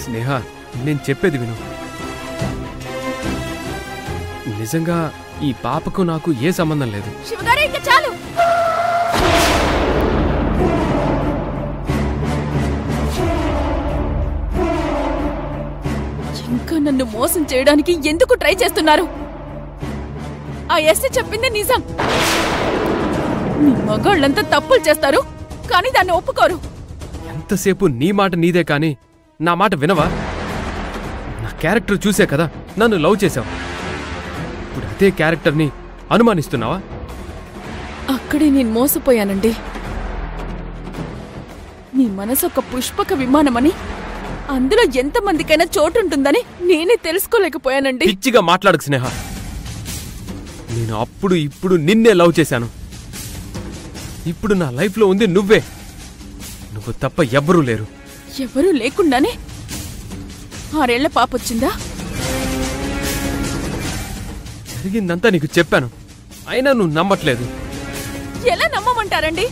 స్నేహ, నేను చెప్పేది విను. నిజంగా ఈ పాపకు నాకు ఏ సంబంధం లేదు. శివగారు, ఇక చాలు. ఇంకా నన్ను మోసం చేయడానికి ఎందుకు ట్రై చేస్తున్నారు? ఆ ఎస్ఐ చెప్పింది నిజం. మీ మగాళ్ళంతా తప్పులు చేస్తారు, కానీ దాన్ని ఒప్పుకోరు. ఎంతసేపు నీ మాట నీదే కాని నా మాట వినవా? నా క్యారెక్టర్ చూసే కదా నన్ను లవ్ చేశావు. ఇప్పుడు అదే క్యారెక్టర్ని అనుమానిస్తున్నావా? అక్కడే నేను మోసపోయానండి. మీ మనసు ఒక పుష్పక విమానమని, అందులో ఎంతమందికైనా చోటుంటుందని నేనే తెలుసుకోలేకపోయానండి. పిచ్చిగా మాట్లాడకు స్నేహ. నేను అప్పుడు ఇప్పుడు నిన్నే లవ్ చేశాను. ఇప్పుడు నా లైఫ్లో ఉంది నువ్వే. నువ్వు తప్ప ఎవ్వరూ లేరు. ఎవరూ లేకుండానే 6 ఏళ్ల పాపొచ్చిందా? జరిగిందంతా నీకు చెప్పాను, అయినా నువ్వు నమ్మట్లేదు. ఎలా నమ్మమంటారండి?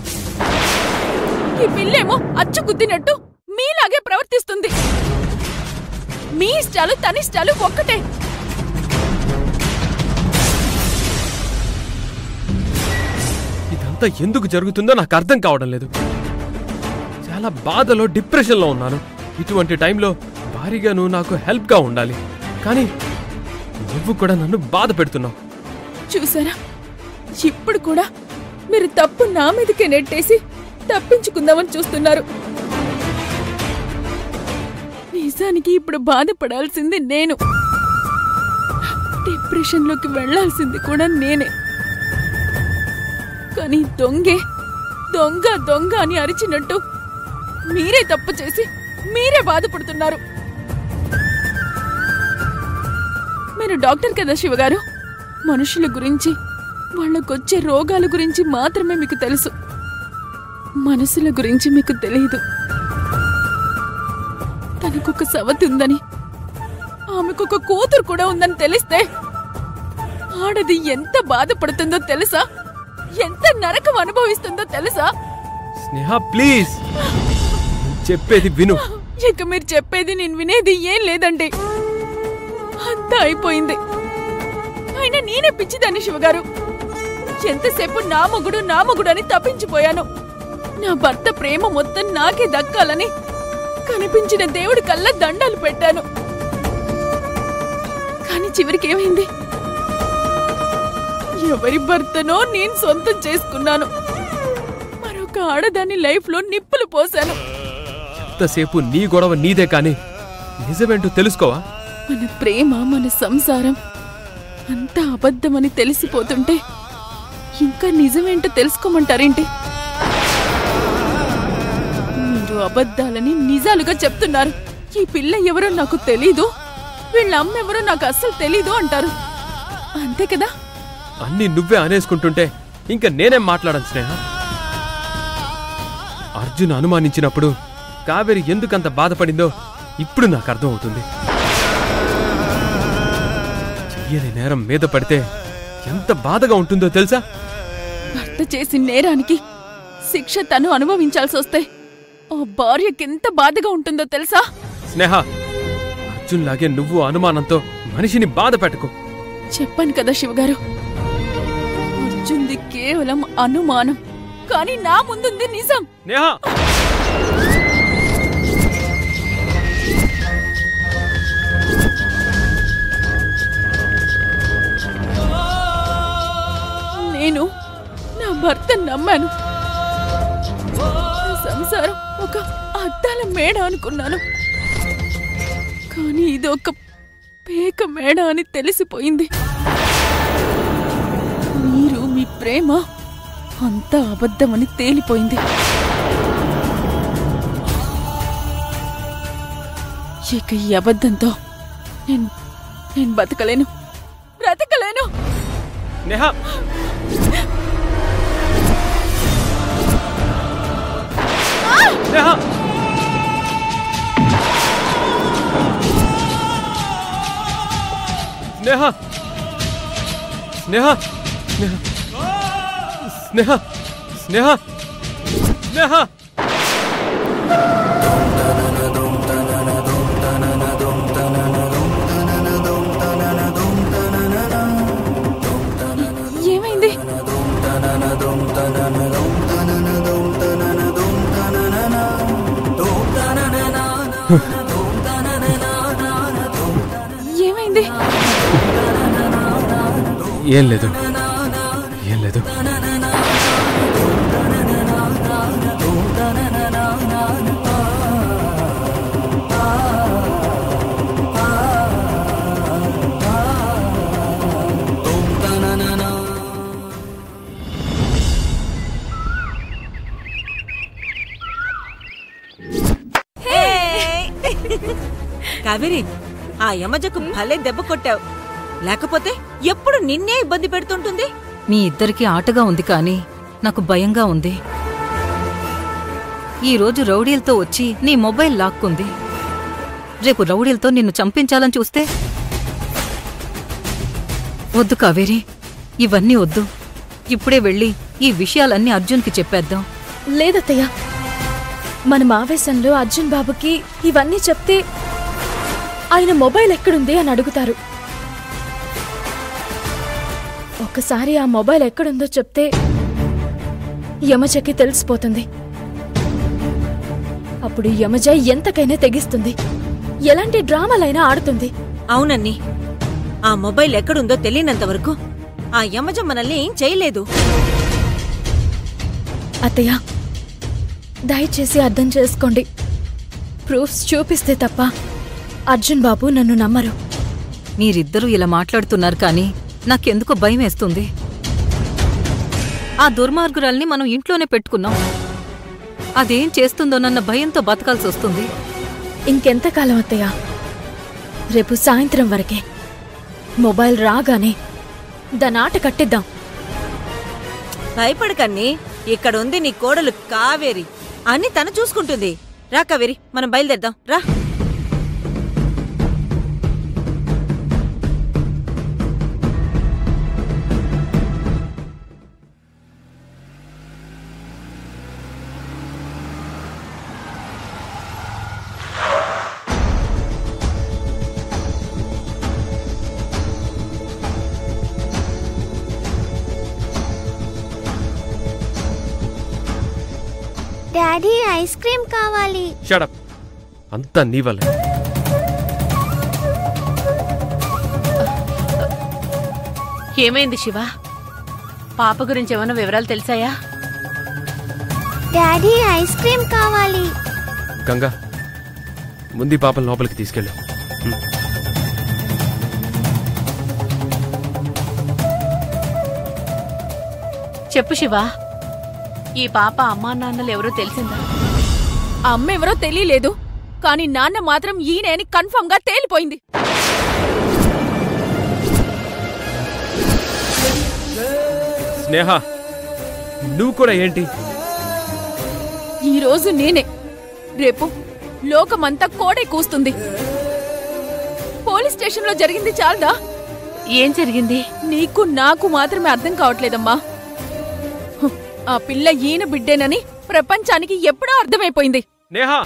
ఈ పిల్లేమో అచ్చు గుద్దినట్టు మీలాగే ప్రవర్తిస్తుంది. మీ ఇష్టాలు తనిష్టాలు ఒక్కటే. ఇదంతా ఎందుకు జరుగుతుందో నాకు అర్థం కావడం లేదు. చాలా బాధలో, డిప్రెషన్లో ఉన్నాను. ఇటువంటి టైంలో భారీగా నువ్వు నాకు హెల్ప్గా ఉండాలి, కానీ నువ్వు కూడా నన్ను బాధ పెడుతున్నావు. చూసారా, ఇప్పుడు కూడా మీరు తప్పు నా మీదకే నెట్టేసి తప్పించుకుందామని చూస్తున్నారు. నిజానికి ఇప్పుడు బాధపడాల్సింది నేను. డిప్రెషన్లోకి వెళ్లాల్సింది కూడా నేనే. కానీ దొంగే దొంగ దొంగ అని అరిచినట్టు మీరే తప్పు చేసి మీరే బాధపడుతున్నారు. మీరు డాక్టర్ కదా శివగారు. మనుషుల గురించి, వాళ్ళకొచ్చే రోగాల గురించి మాత్రమే మీకు తెలుసు. మనసుల గురించి మీకు తెలియదు. తనకొక సవతి ఉందని, ఆమెకొక కూతురు కూడా ఉందని తెలిస్తే ఆడది ఎంత బాధపడుతుందో తెలుసా? ఎంత నరకం అనుభవిస్తుందో తెలుసా? స్నేహ ప్లీజ్, చెప్పేది విను. ఇక మీరు చెప్పేది నేను వినేది ఏం లేదండి. అంతా అయిపోయింది. అయినా నేనే పిచ్చిదాన్ని శివగారు. ఎంతసేపు నా మొగుడు అని తప్పించిపోయాను. నా భర్త ప్రేమ మొత్తం నాకే దక్కాలని కనిపించిన దేవుడి కల్లా దండాలు పెట్టాను. కానీ చివరికి ఏమైంది? ఎవరి భర్తనో నేను సొంతం చేసుకున్నాను. మరొక ఆడదాని లైఫ్ లో నిప్పులు పోశాను. ఎంతసేపు నీ గొడవ నీదే కాని నిజమేంటో తెలుసుకోవా? మన ప్రేమ, మన సంసారం అంతా అబద్ధమని తెలిసిపోతుంటే ఇంకా నిజమేంటో తెలుసుకోమంటారేంటి? మీరు అబద్ధాలని నిజాలుగా చెప్తున్నారు. ఈ పిల్ల ఎవరో నాకు తెలీదు, వీళ్ళ అమ్మ ఎవరో నాకు అస్సలు తెలీదు అంటారు. అంతే కదా? అన్నీ నువ్వే అనేసుకుంటుంటే ఇంకా నేనేం మాట్లాడను స్నేహ. అర్జున్ అనుమానించినప్పుడు కావేరి ఎందుకంత బాధపడిందో ఇప్పుడు నాకు అర్థం అవుతుంది. చెయ్యని నేరం మీద పడితే ఎంత బాధగా ఉంటుందో తెలుసా? భర్త చేసిన నేరానికి శిక్ష తను అనుభవించాల్సి వస్తే ఆ భార్యకెంత బాధగా ఉంటుందో తెలుసా? స్నేహ, అర్జున్ లాగే నువ్వు అనుమానంతో మనిషిని బాధ పెట్టుకో. చెప్పాను కదా శివగారు, అర్జున్ది కేవలం అనుమానం, కానీ నా ముందుంది నిజం. నేహా, నేను నా భర్త నమ్మాను. సంసారం ఒక అద్దాల మేడ అనుకున్నాను, కానీ ఇది ఒక పేక మేడ అని తెలిసిపోయింది. మీరు, మీ ప్రేమ అంతా అబద్ధమని తేలిపోయింది. ఇక ఈ అబద్ధంతో నేను బ్రతకలేను. నేహా, నేహా, స్నేహ, స్నేహ, స్నేహ, స్నేహ, స్నేహ. ఏమైంది? ఏం లేదు, ఏం లేదు. కావేరి, ఆ యమజకు భలే దెబ్బ కొట్టావు. లేకపోతే ఎప్పుడు నిన్నే ఇబ్బంది పెడుతుంటుంది. మీ ఇద్దరికీ ఆటగా ఉంది కానీ నాకు భయంగా ఉంది. ఈరోజు రౌడీలతో వచ్చి నీ మొబైల్ లాక్కుంది. రేపు రౌడీలతో నిన్ను చంపించాలని చూస్తే? వద్దు కావేరి, ఇవన్నీ వద్దు. ఇప్పుడే వెళ్ళి ఈ విషయాలన్నీ అర్జున్కి చెప్పేద్దాం. లేదత్తయ్య, మనం ఆవేశంలో అర్జున్ బాబుకి ఇవన్నీ చెప్తే ఆయన మొబైల్ ఎక్కడుంది అని అడుగుతారు. ఒక్కసారి ఆ మొబైల్ ఎక్కడుందో చెప్తే యమజకి తెలిసిపోతుంది. అప్పుడు యమజ ఎంతకైనా తెగిస్తుంది, ఎలాంటి డ్రామాలైనా ఆడుతుంది. అవునన్ని, ఆ మొబైల్ ఎక్కడుందో తెలియనంత వరకు ఆ యమజ మనల్ని ఏం చేయలేదు. అత్తయ్య, దయచేసి అర్థం చేసుకోండి. ప్రూఫ్స్ చూపిస్తే తప్ప అర్జున్ బాబు నన్ను నమ్మరు. మీరిద్దరూ ఇలా మాట్లాడుతున్నారు కానీ నాకెందుకో భయమేస్తుంది. ఆ దుర్మార్గురాల్ని మనం ఇంట్లోనే పెట్టుకున్నాం. అదేం చేస్తుందోనన్న భయంతో బతకాల్సొస్తుంది. ఇంకెంతకాలం అత్తయ్య? రేపు సాయంత్రం వరకే. మొబైల్ రాగానే దాని ఆట కట్టిద్దాం. భయపడకన్ని, ఇక్కడుంది నీ కోడలు కావేరి. అన్ని తను చూసుకుంటుంది. రా కావేరి, మనం బయలుదేరదాం రా. డాడీ, ఐస్ క్రీమ్ కావాలి. షట్ అప్, అంతా నీ వల్ల. ఏమైంది శివ? పాప గురించి ఏమైనా వివరాలు తెలిసాయా? డాడీ, ఐస్ క్రీమ్ కావాలి. గంగా, ముందు పాపం లోపలికి తీసుకెళ్ళు. చెప్పు శివ, ఈ పాప అమ్మా నాన్నలు ఎవరో తెలిసిందా? అమ్మ ఎవరో తెలియలేదు, కానీ నాన్న మాత్రం ఈయనే అని కన్ఫర్మ్ గా తేలిపోయింది. స్నేహ, నువ్వు కూడా ఏంటి? ఈరోజు నేనే, రేపు లోకమంతా కోడే కూస్తుంది. పోలీస్ స్టేషన్లో జరిగింది చాలదా? ఏం జరిగింది? నీకు నాకు మాత్రమే అర్థం కావట్లేదమ్మా. ఆ పిల్ల ఈయన బిడ్డేనని ప్రపంచానికి ఎప్పుడో అర్థమైపోయింది. నేహా,